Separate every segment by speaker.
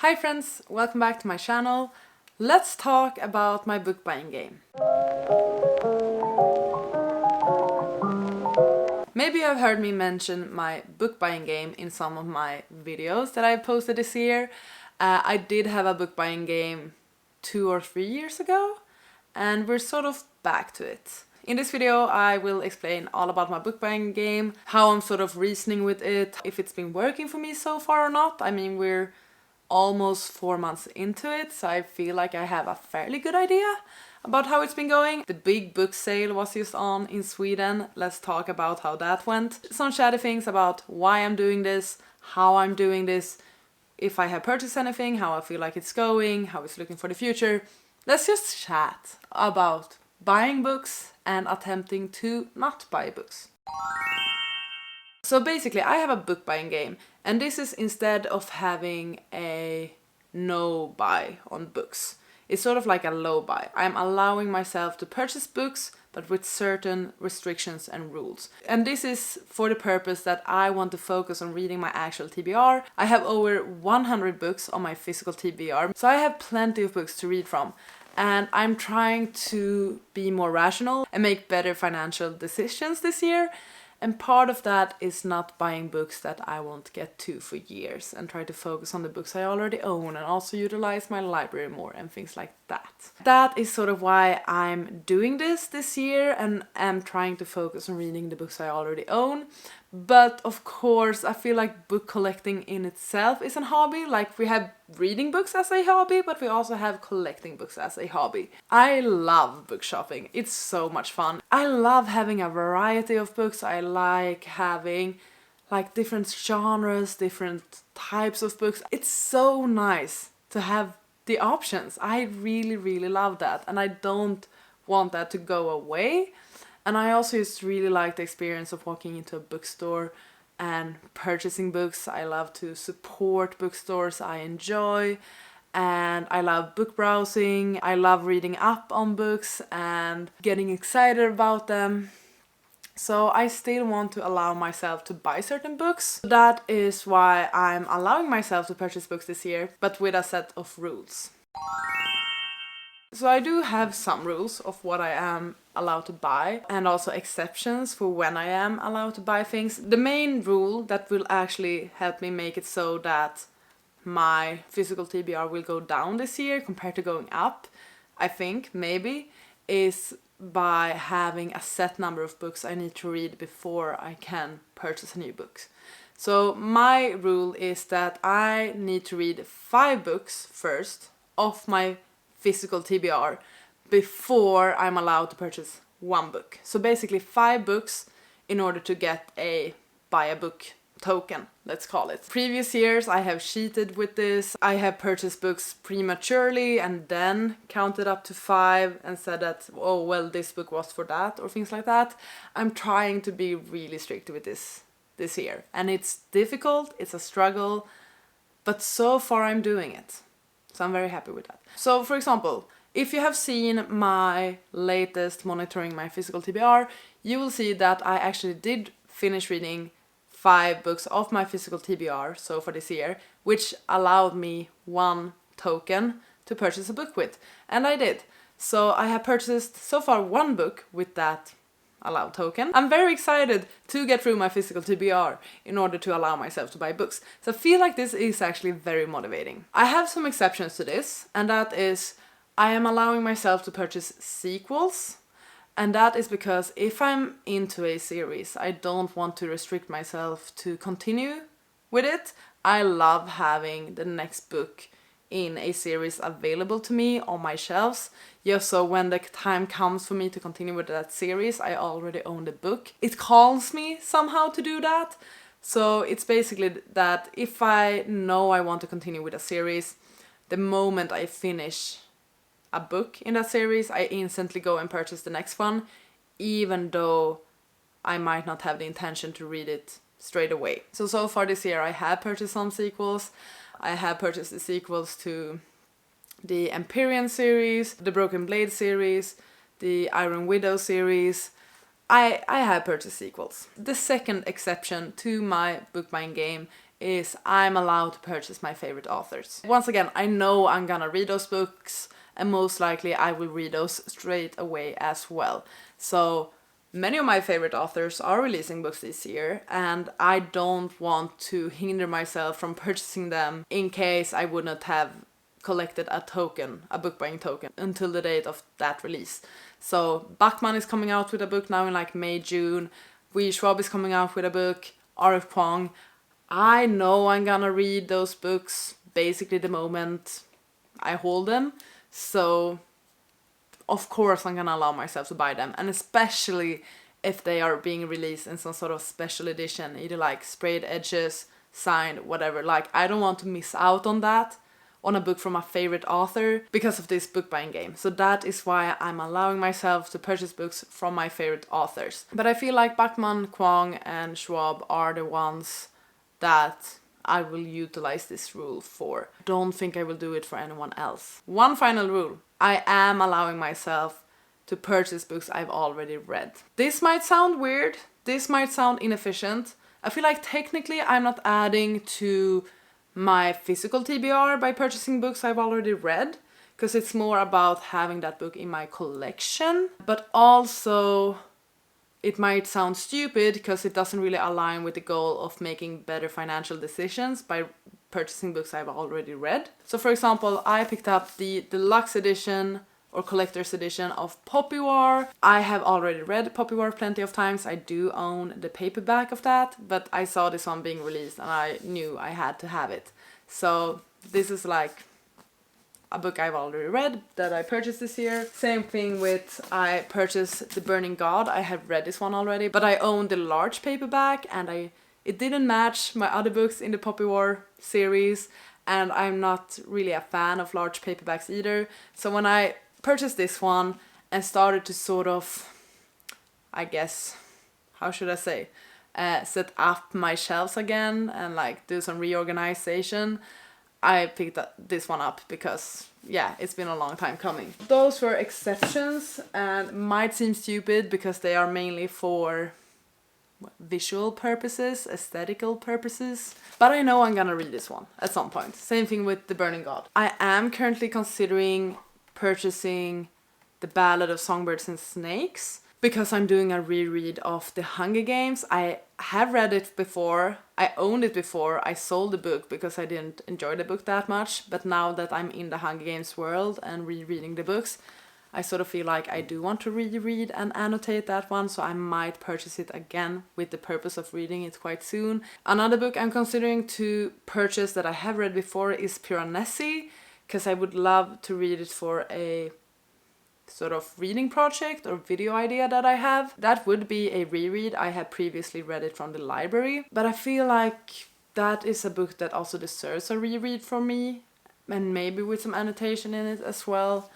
Speaker 1: Hi friends, welcome back to my channel. Let's talk about my book buying game. Maybe you've heard me mention my book buying game in some of my videos that I've posted this year. I did have a book buying game 2 or 3 years ago, and we're sort of back to it. In this video I will explain all about my book buying game, how I'm sort of reasoning with it, if it's been working for me so far or not. I mean, we're almost 4 months into it, so I feel like I have a fairly good idea about how it's been going. The big book sale was just on in Sweden. Let's talk about how that went. Some chatty things about why I'm doing this, how I'm doing this, if I have purchased anything, how I feel like it's going, how it's looking for the future. Let's just chat about buying books and attempting to not buy books. So basically I have a book buying game, and this is instead of having a no buy on books. It's sort of like a low buy. I'm allowing myself to purchase books, but with certain restrictions and rules. And this is for the purpose that I want to focus on reading my actual TBR. I have over 100 books on my physical TBR, so I have plenty of books to read from. And I'm trying to be more rational and make better financial decisions this year. And part of that is not buying books that I won't get to for years, and try to focus on the books I already own and also utilize my library more and things like that. That is sort of why I'm doing this year, and am trying to focus on reading the books I already own. But of course I feel like book collecting in itself is a hobby. Like, we have reading books as a hobby, but we also have collecting books as a hobby. I love book shopping. It's so much fun. I love having a variety of books. I like having like different genres, different types of books. It's so nice to have the options. I really love that, and I don't want that to go away. And I also just really like the experience of walking into a bookstore and purchasing books. I love to support bookstores I enjoy, and I love book browsing. I love reading up on books and getting excited about them. So I still want to allow myself to buy certain books. That is why I'm allowing myself to purchase books this year, but with a set of rules. So I do have some rules of what I am allowed to buy, and also exceptions for when I am allowed to buy things. The main rule that will actually help me make it so that my physical TBR will go down this year compared to going up, I think, maybe, is by having a set number of books I need to read before I can purchase a new book. So my rule is that I need to read 5 books first of my physical TBR before I'm allowed to purchase 1 book. So basically 5 books in order to get a buy a book token, let's call it. Previous years I have cheated with this. I have purchased books prematurely and then counted up to 5 and said that, oh well, this book was for that, or things like that. I'm trying to be really strict with this year, and it's difficult, it's a struggle, but so far I'm doing it. So I'm very happy with that. So for example, if you have seen my latest monitoring my physical TBR, you will see that I actually did finish reading 5 books of my physical TBR so for this year, which allowed me 1 token to purchase a book with. And I did. So I have purchased so far 1 book with that allowed token. I'm very excited to get through my physical TBR in order to allow myself to buy books. So I feel like this is actually very motivating. I have some exceptions to this, and that is I am allowing myself to purchase sequels. And that is because if I'm into a series, I don't want to restrict myself to continue with it. I love having the next book in a series available to me on my shelves, just so when the time comes for me to continue with that series, I already own the book. It calls me somehow to do that. So it's basically that if I know I want to continue with a series, the moment I finish a book in that series, I instantly go and purchase the next one, even though I might not have the intention to read it straight away. So far this year I have purchased some sequels. I have purchased the sequels to the Empyrean series, the Broken Blade series, the Iron Widow series. I have purchased sequels. The second exception to my book buying game is I'm allowed to purchase my favorite authors. Once again, I know I'm gonna read those books, and most likely I will read those straight away as well. So many of my favorite authors are releasing books this year, and I don't want to hinder myself from purchasing them in case I would not have collected a book buying token, until the date of that release. So Backman is coming out with a book now in like May, June. V. Schwab is coming out with a book. R.F. Kuang. I know I'm gonna read those books basically the moment I hold them. So of course I'm gonna allow myself to buy them, and especially if they are being released in some sort of special edition, either like sprayed edges, signed, whatever. Like, I don't want to miss out on that, on a book from my favorite author, because of this book buying game. So that is why I'm allowing myself to purchase books from my favorite authors. But I feel like Backman, Kuang, and Schwab are the ones that I will utilize this rule for. Don't think I will do it for anyone else. One final rule. I am allowing myself to purchase books I've already read. This might sound weird. This might sound inefficient. I feel like technically I'm not adding to my physical TBR by purchasing books I've already read, because it's more about having that book in my collection. But also, it might sound stupid because it doesn't really align with the goal of making better financial decisions by purchasing books I've already read. So for example, I picked up the deluxe edition or collector's edition of Poppy War. I have already read Poppy War plenty of times. I do own the paperback of that, but I saw this one being released and I knew I had to have it. So this is like a book I've already read that I purchased this year. Same thing with, I purchased The Burning God. I have read this one already, but I own the large paperback, and it didn't match my other books in the Poppy War series, and I'm not really a fan of large paperbacks either. So when I purchased this one and started to sort of, I guess, how should I say, set up my shelves again and like do some reorganization, I picked this one up because, yeah, it's been a long time coming. Those were exceptions and might seem stupid because they are mainly for visual purposes, aesthetical purposes. But I know I'm gonna read this one at some point. Same thing with The Burning God. I am currently considering purchasing The Ballad of Songbirds and Snakes because I'm doing a reread of The Hunger Games. I have read it before, I owned it before, I sold the book because I didn't enjoy the book that much, but now that I'm in the Hunger Games world and rereading the books, I sort of feel like I do want to reread and annotate that one, so I might purchase it again with the purpose of reading it quite soon. Another book I'm considering to purchase that I have read before is Piranesi, because I would love to read it for a sort of reading project or video idea that I have. That would be a reread. I had previously read it from the library, but I feel like that is a book that also deserves a reread from me, and maybe with some annotation in it as well.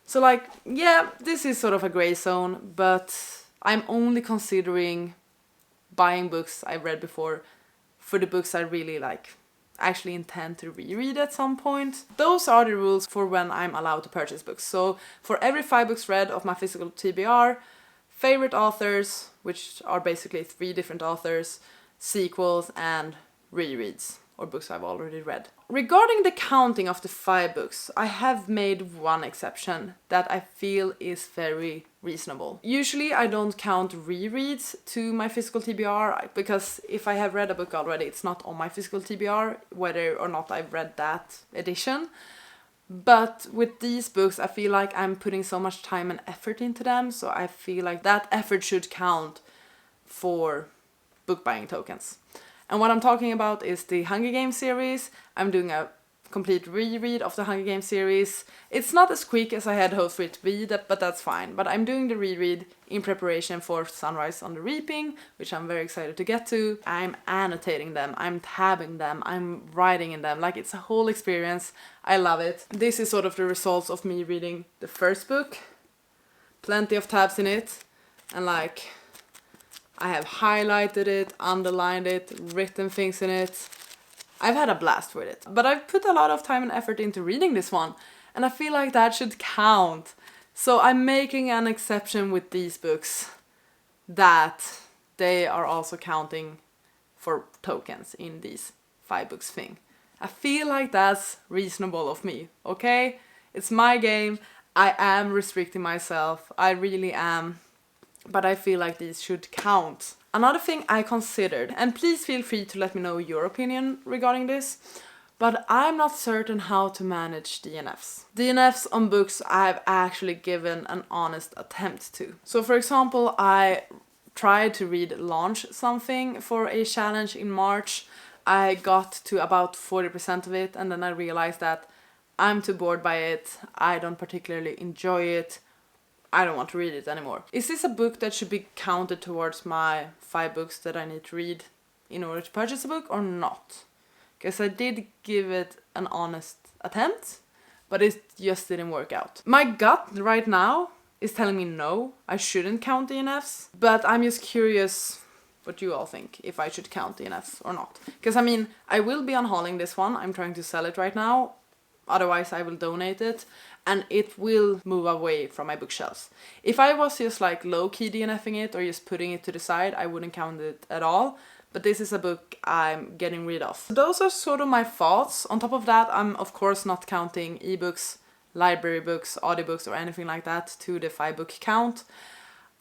Speaker 1: So like, yeah, this is sort of a gray zone, but I'm only considering buying books I've read before for the books I really like actually intend to reread at some point. Those are the rules for when I'm allowed to purchase books. So for every 5 books read of my physical TBR, favorite authors, which are basically 3 different authors, sequels, and rereads, or books I've already read. Regarding the counting of the 5 books, I have made one exception that I feel is very reasonable. Usually I don't count rereads to my physical TBR because if I have read a book already, it's not on my physical TBR, whether or not I've read that edition. But with these books, I feel like I'm putting so much time and effort into them, so I feel like that effort should count for book buying tokens. And what I'm talking about is the Hunger Games series. I'm doing a complete reread of the Hunger Games series. It's not as quick as I had hoped for it to be, but that's fine. But I'm doing the reread in preparation for Sunrise on the Reaping, which I'm very excited to get to. I'm annotating them, I'm tabbing them, I'm writing in them. Like, it's a whole experience. I love it. This is sort of the results of me reading the first book. Plenty of tabs in it, and like, I have highlighted it, underlined it, written things in it. I've had a blast with it. But I've put a lot of time and effort into reading this one, and I feel like that should count. So I'm making an exception with these books that they are also counting for tokens in these 5 books thing. I feel like that's reasonable of me, okay? It's my game. I am restricting myself. I really am. But I feel like these should count. Another thing I considered, and please feel free to let me know your opinion regarding this, but I'm not certain how to manage DNFs. DNFs on books I've actually given an honest attempt to. So for example, I tried to read Launch Something for a challenge in March. I got to about 40% of it, and then I realized that I'm too bored by it, I don't particularly enjoy it, I don't want to read it anymore. Is this a book that should be counted towards my 5 books that I need to read in order to purchase a book or not? Because I did give it an honest attempt, but it just didn't work out. My gut right now is telling me no, I shouldn't count DNFs, but I'm just curious what you all think, if I should count DNFs or not. Because I mean, I will be unhauling this one, I'm trying to sell it right now, otherwise I will donate it, and it will move away from my bookshelves. If I was just like low-key DNFing it or just putting it to the side, I wouldn't count it at all. But this is a book I'm getting rid of. Those are sort of my thoughts. On top of that, I'm of course not counting ebooks, library books, audiobooks or anything like that to the 5-book count.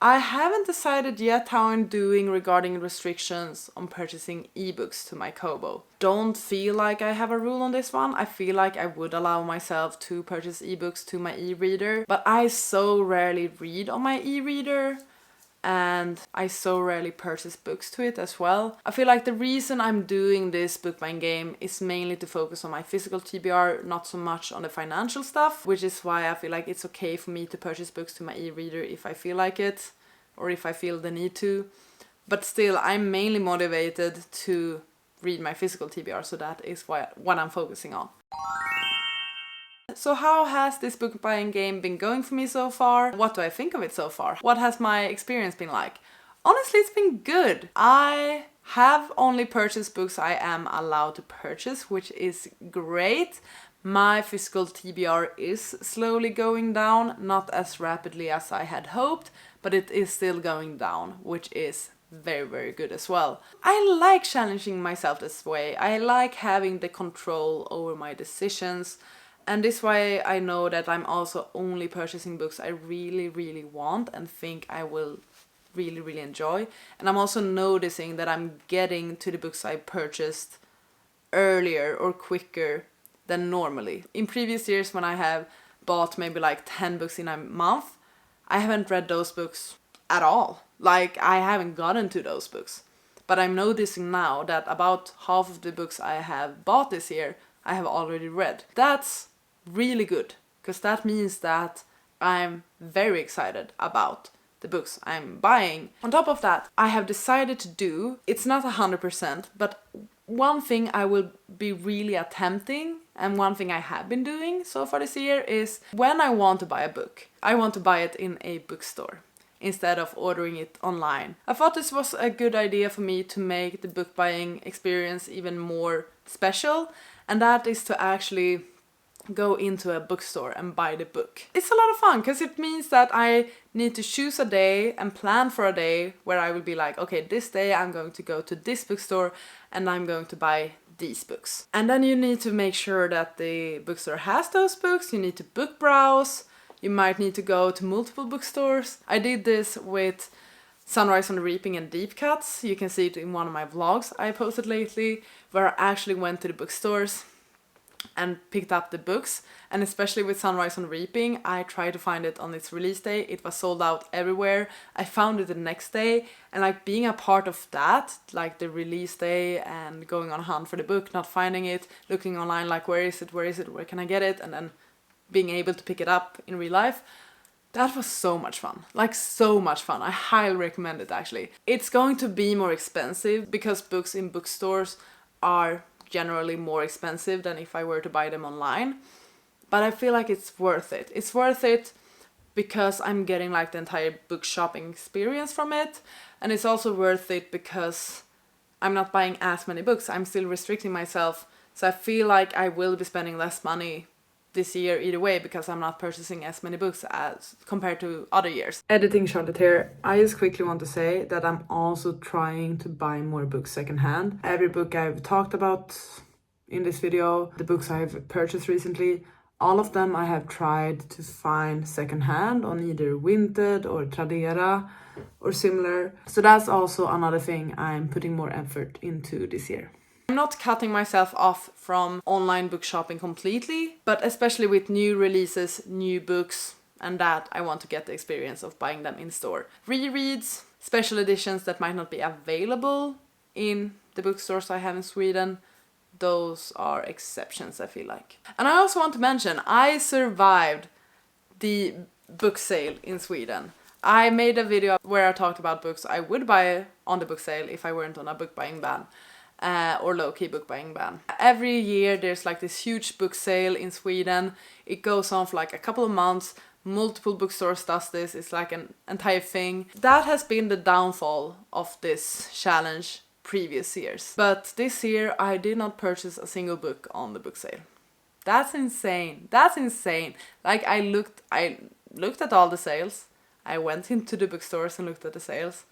Speaker 1: I haven't decided yet how I'm doing regarding restrictions on purchasing ebooks to my Kobo. Don't feel like I have a rule on this one. I feel like I would allow myself to purchase ebooks to my e-reader, but I so rarely read on my e-reader. And I so rarely purchase books to it as well. I feel like the reason I'm doing this book buying game is mainly to focus on my physical TBR, not so much on the financial stuff, which is why I feel like it's okay for me to purchase books to my e-reader if I feel like it, or if I feel the need to. But still, I'm mainly motivated to read my physical TBR, so that is what I'm focusing on. So how has this book buying game been going for me so far? What do I think of it so far? What has my experience been like? Honestly, it's been good. I have only purchased books I am allowed to purchase, which is great. My physical TBR is slowly going down, not as rapidly as I had hoped, but it is still going down, which is very, very good as well. I like challenging myself this way. I like having the control over my decisions. And this way I know that I'm also only purchasing books I really, really want and think I will really, really enjoy. And I'm also noticing that I'm getting to the books I purchased earlier or quicker than normally. In previous years when I have bought maybe like 10 books in a month, I haven't read those books at all. Like I haven't gotten to those books. But I'm noticing now that about half of the books I have bought this year I have already read. That's really good, because that means that I'm very excited about the books I'm buying. On top of that, I have decided to do, it's not 100%, but one thing I will be really attempting, and one thing I have been doing so far this year, is when I want to buy a book, I want to buy it in a bookstore instead of ordering it online. I thought this was a good idea for me to make the book buying experience even more special, and that is to actually go into a bookstore and buy the book. It's a lot of fun because it means that I need to choose a day and plan for a day where I will be like, okay, this day I'm going to go to this bookstore and I'm going to buy these books. And then you need to make sure that the bookstore has those books. You need to book browse. You might need to go to multiple bookstores. I did this with Sunrise on the Reaping and Deep Cuts. You can see it in one of my vlogs I posted lately, where I actually went to the bookstores and picked up the books. And especially with Sunrise on Reaping, I tried to find it on its release day. It was sold out everywhere. I found it the next day, and like being a part of that, like the release day and going on a hunt for the book, not finding it, looking online like where is it, where can I get it, and then being able to pick it up in real life, that was so much fun. Like so much fun. I highly recommend it actually. It's going to be more expensive because books in bookstores are generally more expensive than if I were to buy them online. But I feel like it's worth it. It's worth it because I'm getting like the entire book shopping experience from it. And it's also worth it because I'm not buying as many books. I'm still restricting myself. So I feel like I will be spending less money this year either way because I'm not purchasing as many books as compared to other years. Editing Charlotte here. I just quickly want to say that I'm also trying to buy more books secondhand. Every book I've talked about in this video, the books I've purchased recently, all of them I have tried to find secondhand on either Vinted or Tradera or similar. So that's also another thing I'm putting more effort into this year. I'm not cutting myself off from online book shopping completely, but especially with new releases, new books, and that I want to get the experience of buying them in store. Rereads, special editions that might not be available in the bookstores I have in Sweden, those are exceptions, I feel like. And I also want to mention, I survived the book sale in Sweden. I made a video where I talked about books I would buy on the book sale if I weren't on a book buying ban. Or low-key book buying ban. Every year there's like this huge book sale in Sweden. It goes on for like a couple of months. Multiple bookstores does this. It's like an entire thing. That has been the downfall of this challenge previous years. But this year I did not purchase a single book on the book sale. That's insane. That's insane. Like I looked at all the sales. I went into the bookstores and looked at the sales,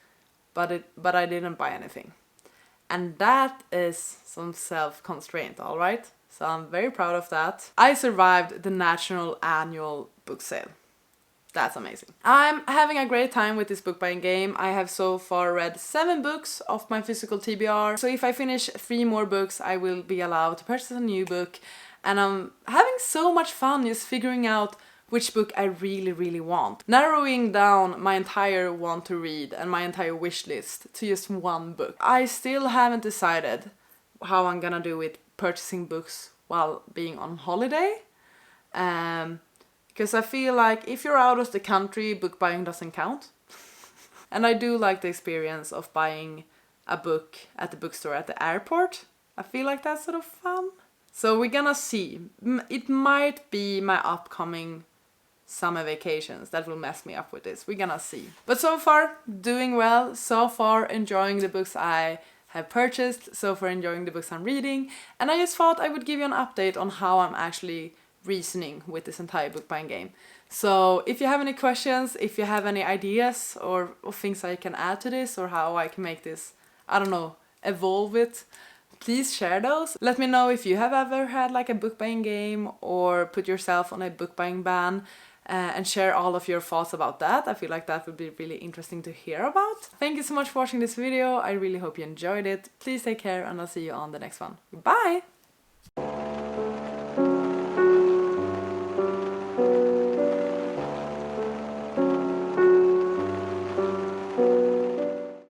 Speaker 1: but I didn't buy anything. And that is some self-constraint, all right? So I'm very proud of that. I survived the national annual book sale. That's amazing. I'm having a great time with this book buying game. I have so far read 7 books of my physical TBR. So if I finish 3 more books, I will be allowed to purchase a new book. And I'm having so much fun just figuring out which book I really, really want. Narrowing down my entire want to read and my entire wish list to just one book. I still haven't decided how I'm gonna do with purchasing books while being on holiday. Because I feel like if you're out of the country, book buying doesn't count. And I do like the experience of buying a book at the bookstore at the airport. I feel like that's sort of fun. So we're gonna see. It might be my upcoming summer vacations that will mess me up with this. We're gonna see. But so far, doing well. So far, enjoying the books I have purchased. So far, enjoying the books I'm reading. And I just thought I would give you an update on how I'm actually reasoning with this entire book buying game. So if you have any questions, if you have any ideas or things I can add to this or how I can make this, I don't know, evolve it, please share those. Let me know if you have ever had like a book buying game or put yourself on a book buying ban. And share all of your thoughts about that. I feel like that would be really interesting to hear about. Thank you so much for watching this video. I really hope you enjoyed it. Please take care and I'll see you on the next one. Bye!